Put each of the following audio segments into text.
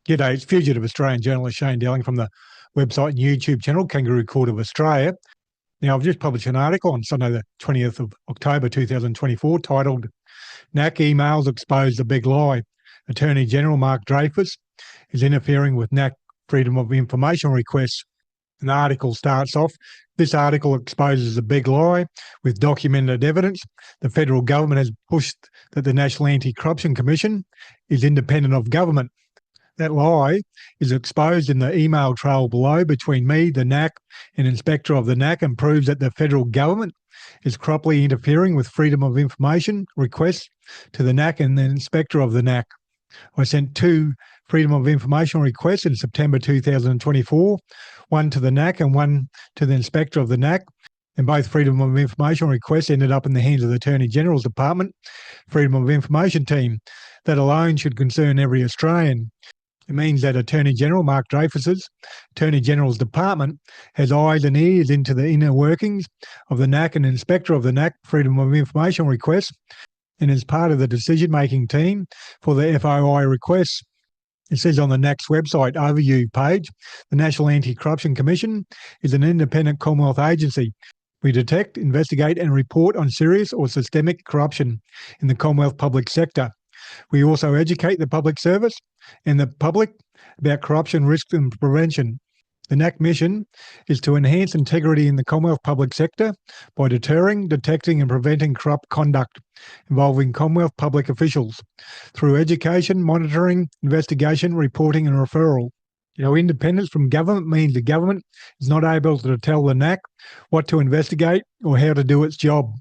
G'day, it's fugitive Australian journalist Shane Dowling from the website and YouTube channel Kangaroo Court of Australia. Now, I've just published an article on Sunday the 20th of October 2024 titled NACC Emails Expose the Big Lie. Attorney General Mark Dreyfus is interfering with NACC Freedom of Information requests. And the article starts off, this article exposes a big lie with documented evidence. The federal government has pushed that the National Anti-Corruption Commission is independent of government. That lie is exposed in the email trail below between me, the NACC, and Inspector of the NACC, and proves that the federal government is corruptly interfering with freedom of information requests to the NACC and the Inspector of the NACC. I sent two freedom of information requests in September 2024, one to the NACC and one to the Inspector of the NACC, and both freedom of information requests ended up in the hands of the Attorney General's Department Freedom of Information team. That alone should concern every Australian. It means that Attorney General Mark Dreyfus's Attorney General's Department has eyes and ears into the inner workings of the NACC and Inspector of the NACC Freedom of Information requests and is part of the decision-making team for the FOI requests. It says on the NACC's website overview page, the National Anti-Corruption Commission is an independent Commonwealth agency. We detect, investigate and report on serious or systemic corruption in the Commonwealth public sector. We also educate the public service and the public about corruption risk and prevention. The NACC mission is to enhance integrity in the Commonwealth public sector by deterring, detecting and preventing corrupt conduct involving Commonwealth public officials through education, monitoring, investigation, reporting and referral. Independence from government means the government is not able to tell the NACC what to investigate or how to do its job.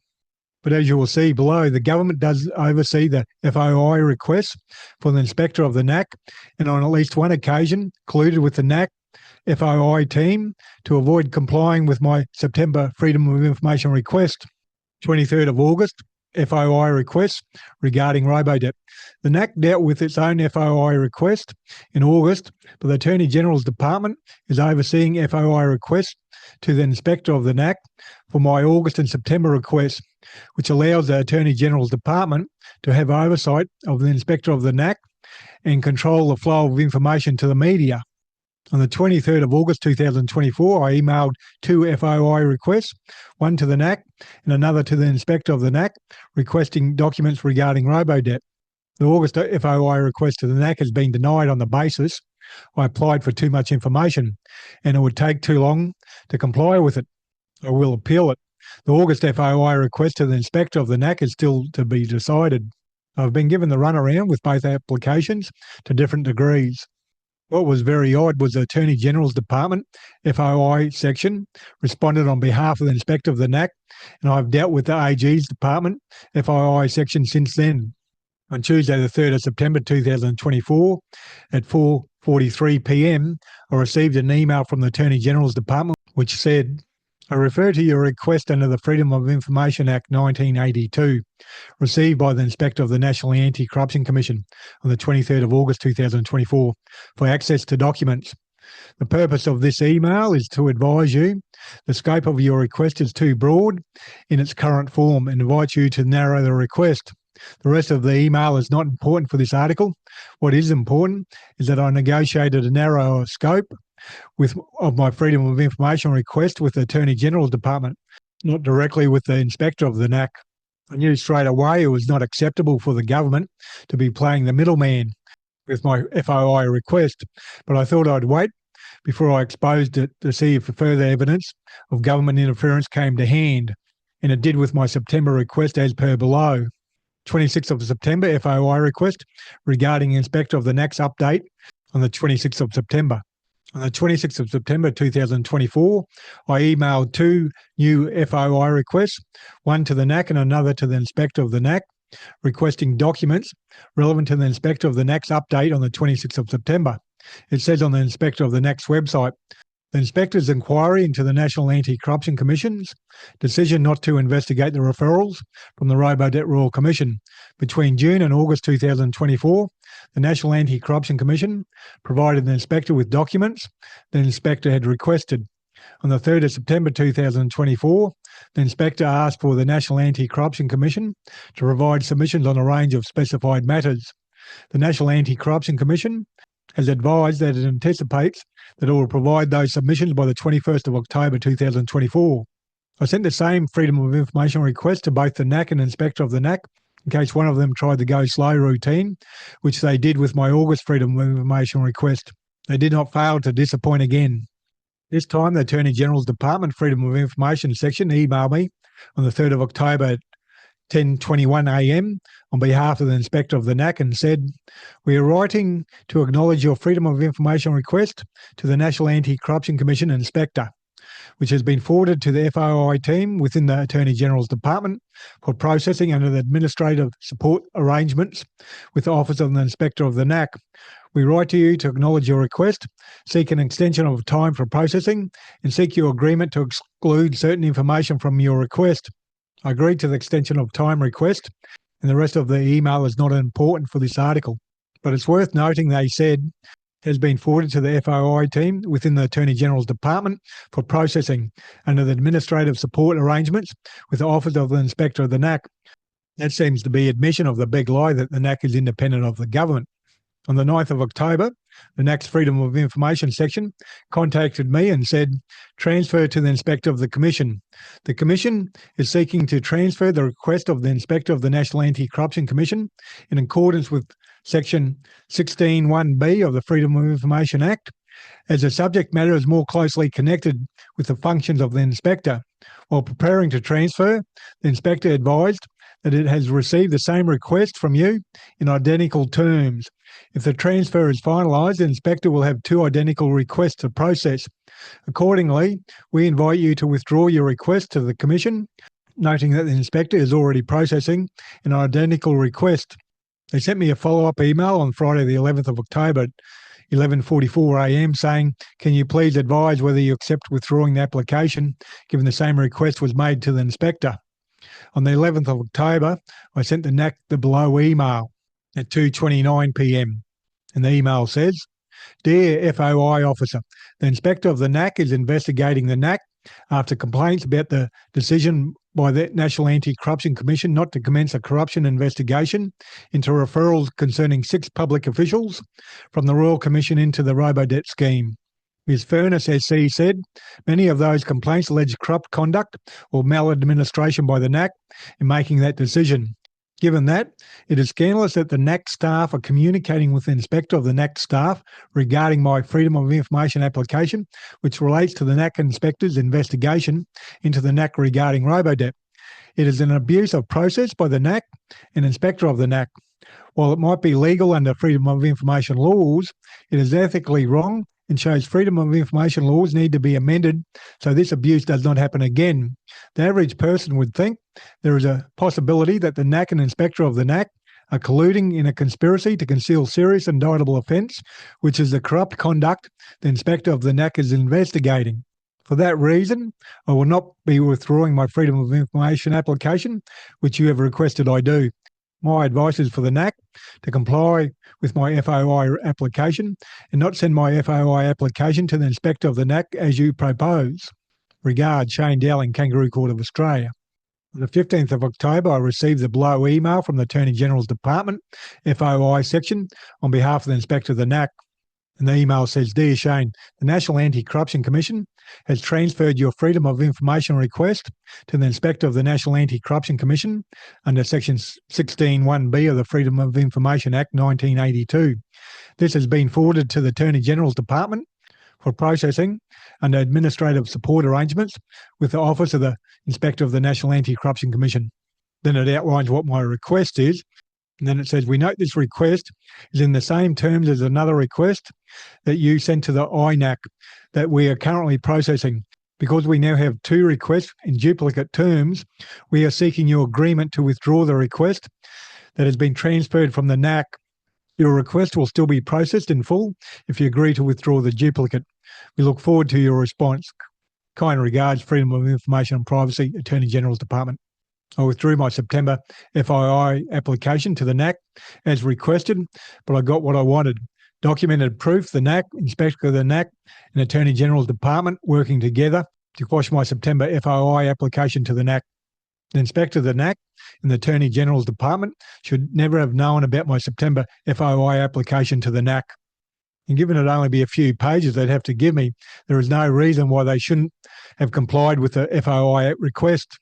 But as you will see below, the government does oversee the FOI requests for the Inspector of the NACC and on at least one occasion colluded with the NACC FOI team to avoid complying with my September Freedom of Information request. 23rd of August, FOI request regarding Robodebt. The NACC dealt with its own FOI request in August, but the Attorney General's Department is overseeing FOI requests to the Inspector of the NACC for my August and September requests, which allows the Attorney General's Department to have oversight of the Inspector of the NACC and control the flow of information to the media. On the 23rd of August 2024, I emailed two FOI requests, one to the NACC and another to the Inspector of the NACC, requesting documents regarding Robodebt. The August FOI request to the NACC has been denied on the basis I applied for too much information and it would take too long to comply with it. I will appeal it. The August FOI request to the Inspector of the NACC is still to be decided. I've been given the runaround with both applications to different degrees. What was very odd was the Attorney General's Department FOI section responded on behalf of the Inspector of the NACC, and I've dealt with the AG's Department FOI section since then. On Tuesday the 3rd of September 2024 at 4:43 p.m, I received an email from the Attorney General's Department which said, I refer to your request under the Freedom of Information Act 1982, received by the Inspector of the National Anti-Corruption Commission on the 23rd of August 2024 for access to documents. The purpose of this email is to advise you the scope of your request is too broad in its current form and invite you to narrow the request. The rest of the email is not important for this article. What is important is that I negotiated a narrower scope of my Freedom of Information request with the Attorney General's Department, not directly with the Inspector of the NACC. I knew straight away it was not acceptable for the government to be playing the middleman with my FOI request, but I thought I'd wait before I exposed it to see if further evidence of government interference came to hand, and it did with my September request as per below. 26th of September FOI request regarding Inspector of the NACC's update on the 26th of September. On the 26th of September 2024, I emailed two new FOI requests, one to the NACC and another to the Inspector of the NACC, requesting documents relevant to the Inspector of the NACC's update on the 26th of September. It says on the Inspector of the NACC's website, the Inspector's inquiry into the National Anti-Corruption Commission's decision not to investigate the referrals from the Robodebt Royal Commission. Between June and August 2024, the National Anti-Corruption Commission provided the Inspector with documents the Inspector had requested. On the 3rd of September 2024, the Inspector asked for the National Anti-Corruption Commission to provide submissions on a range of specified matters. The National Anti-Corruption Commission has advised that it anticipates that it will provide those submissions by the 21st of October 2024. I sent the same Freedom of Information request to both the NACC and Inspector of the NACC in case one of them tried the go slow routine, which they did with my August Freedom of Information request. They did not fail to disappoint again. This time, the Attorney General's Department Freedom of Information section emailed me on the 3rd of October at 10:21 a.m. on behalf of the Inspector of the NACC and said, "We are writing to acknowledge your Freedom of Information request to the National Anti-Corruption Commission Inspector, which has been forwarded to the FOI team within the Attorney General's Department for processing under the administrative support arrangements with the Office of the Inspector of the NACC. We write to you to acknowledge your request, seek an extension of time for processing, and seek your agreement to exclude certain information from your request." I agreed to the extension of time request, and the rest of the email is not important for this article. But it's worth noting they said it has been forwarded to the FOI team within the Attorney General's Department for processing under the administrative support arrangements with the Office of the Inspector of the NACC. That seems to be admission of the big lie that the NACC is independent of the government. On the 9th of October, the NACC's Freedom of Information section contacted me and said, "Transfer to the Inspector of the Commission. The Commission is seeking to transfer the request of the Inspector of the National Anti-Corruption Commission in accordance with Section 16(1)(b) of the Freedom of Information Act, as the subject matter is more closely connected with the functions of the Inspector. While preparing to transfer, the Inspector advised that it has received the same request from you in identical terms. If the transfer is finalised, the Inspector will have two identical requests to process. Accordingly, we invite you to withdraw your request to the Commission, noting that the Inspector is already processing an identical request." They sent me a follow-up email on Friday the 11th of October at 11:44 a.m. saying, "Can you please advise whether you accept withdrawing the application given the same request was made to the Inspector?" On the 11th of October, I sent the NACC the below email at 2:29 p.m. and the email says, "Dear FOI Officer, the Inspector of the NACC is investigating the NACC after complaints about the decision by the National Anti-Corruption Commission not to commence a corruption investigation into referrals concerning 6 public officials from the Royal Commission into the Robodebt scheme. Ms. Furness SC said many of those complaints allege corrupt conduct or maladministration by the NACC in making that decision. Given that, it is scandalous that the NACC staff are communicating with the Inspector of the NACC staff regarding my Freedom of Information application, which relates to the NACC Inspector's investigation into the NACC regarding Robodebt. It is an abuse of process by the NACC and Inspector of the NACC. While it might be legal under Freedom of Information laws, it is ethically wrong and shows Freedom of Information laws need to be amended so this abuse does not happen again. The average person would think there is a possibility that the NACC and Inspector of the NACC are colluding in a conspiracy to conceal serious indictable offence, which is the corrupt conduct the Inspector of the NACC is investigating. For that reason, I will not be withdrawing my Freedom of Information application, which you have requested I do. My advice is for the NACC to comply with my FOI application and not send my FOI application to the Inspector of the NACC as you propose. Regards, Shane Dowling, Kangaroo Court of Australia. On the 15th of October, I received the below email from the Attorney General's Department, FOI section, on behalf of the Inspector of the NACC. And the email says, "Dear Shane, the National Anti-Corruption Commission has transferred your Freedom of Information request to the Inspector of the National Anti-Corruption Commission under Section 16(1)(b) of the Freedom of Information Act 1982. This has been forwarded to the Attorney General's Department for processing under administrative support arrangements with the Office of the Inspector of the National Anti-Corruption Commission." Then it outlines what my request is. And then it says, "We note this request is in the same terms as another request that you sent to the INACC that we are currently processing. Because we now have 2 requests in duplicate terms, we are seeking your agreement to withdraw the request that has been transferred from the NACC. Your request will still be processed in full if you agree to withdraw the duplicate. We look forward to your response. Kind regards, Freedom of Information and Privacy, Attorney General's Department." I withdrew my September FOI application to the NACC as requested, but I got what I wanted. Documented proof the NACC, Inspector of the NACC and Attorney General's Department working together to quash my September FOI application to the NACC. The Inspector of the NACC and the Attorney General's Department should never have known about my September FOI application to the NACC. And given it only be a few pages they'd have to give me, there is no reason why they shouldn't have complied with the FOI request.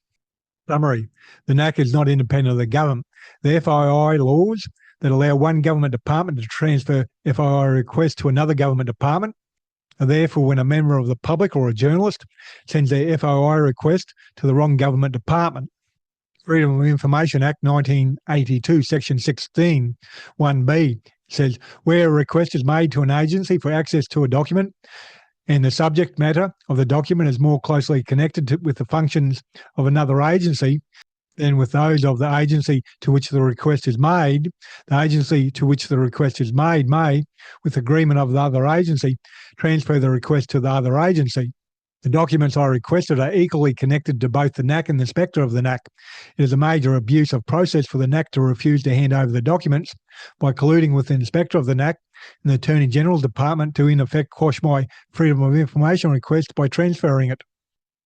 Summary: the NACC is not independent of the government. The FOI laws that allow one government department to transfer FOI requests to another government department are therefore when a member of the public or a journalist sends their FOI request to the wrong government department. Freedom of Information Act 1982, Section 16, 1B says, where a request is made to an agency for access to a document and the subject matter of the document is more closely connected with the functions of another agency than with those of the agency to which the request is made, the agency to which the request is made may, with agreement of the other agency, transfer the request to the other agency. The documents I requested are equally connected to both the NACC and the inspector of the NACC. It is a major abuse of process for the NACC to refuse to hand over the documents by colluding with the inspector of the NACC and the Attorney General's Department to in effect quash my Freedom of Information request by transferring it.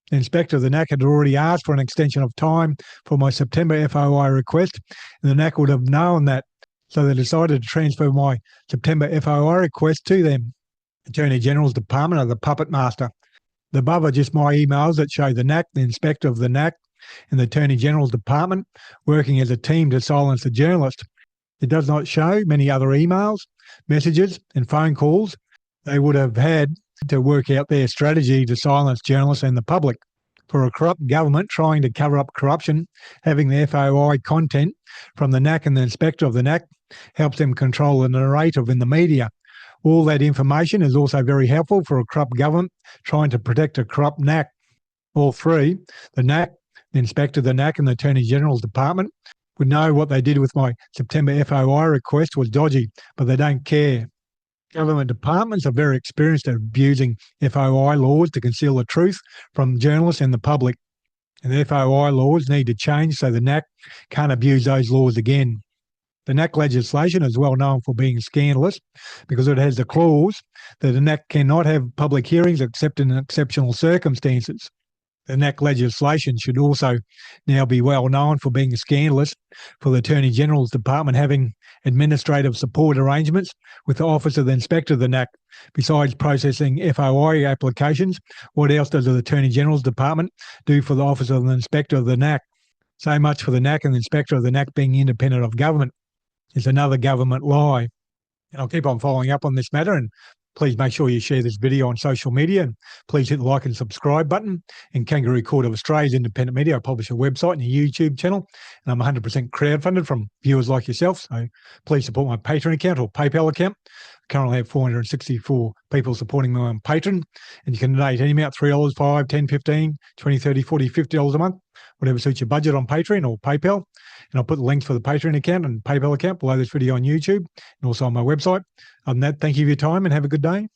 The inspector of the NACC had already asked for an extension of time for my September FOI request, and the NACC would have known that, so they decided to transfer my September FOI request to them. Attorney General's Department are the puppet master. The above are just my emails that show the NACC, the inspector of the NACC, and the Attorney General's Department working as a team to silence the journalist. It does not show many other emails, messages, and phone calls they would have had to work out their strategy to silence journalists and the public. For a corrupt government trying to cover up corruption, having the FOI content from the NACC and the inspector of the NACC helps them control the narrative in the media. All that information is also very helpful for a corrupt government trying to protect a corrupt NACC. All three, the NACC, the inspector of the NACC and the Attorney General's Department, would know what they did with my September FOI request was dodgy, but they don't care. Government departments are very experienced at abusing FOI laws to conceal the truth from journalists and the public. And the FOI laws need to change so the NACC can't abuse those laws again. The NACC legislation is well known for being scandalous because it has the clause that the NACC cannot have public hearings except in exceptional circumstances. The NACC legislation should also now be well known for being scandalous for the Attorney General's Department having administrative support arrangements with the Office of the Inspector of the NACC. Besides processing FOI applications, what else does the Attorney General's Department do for the Office of the Inspector of the NACC? So much for the NACC and the Inspector of the NACC being independent of government. It's another government lie. And I'll keep on following up on this matter, and please make sure you share this video on social media, and please hit the like and subscribe button. And Kangaroo Court of Australia's independent media, I publish a website and a YouTube channel, and I'm 100% crowdfunded from viewers like yourself. So please support my Patreon account or PayPal account. I currently have 464 people supporting me on Patreon, and you can donate any amount, $3, $5, $10, $15, $20, $30, $40, $50 a month, whatever suits your budget on Patreon or PayPal. And I'll put the links for the Patreon account and PayPal account below this video on YouTube and also on my website. Other than that, thank you for your time and have a good day.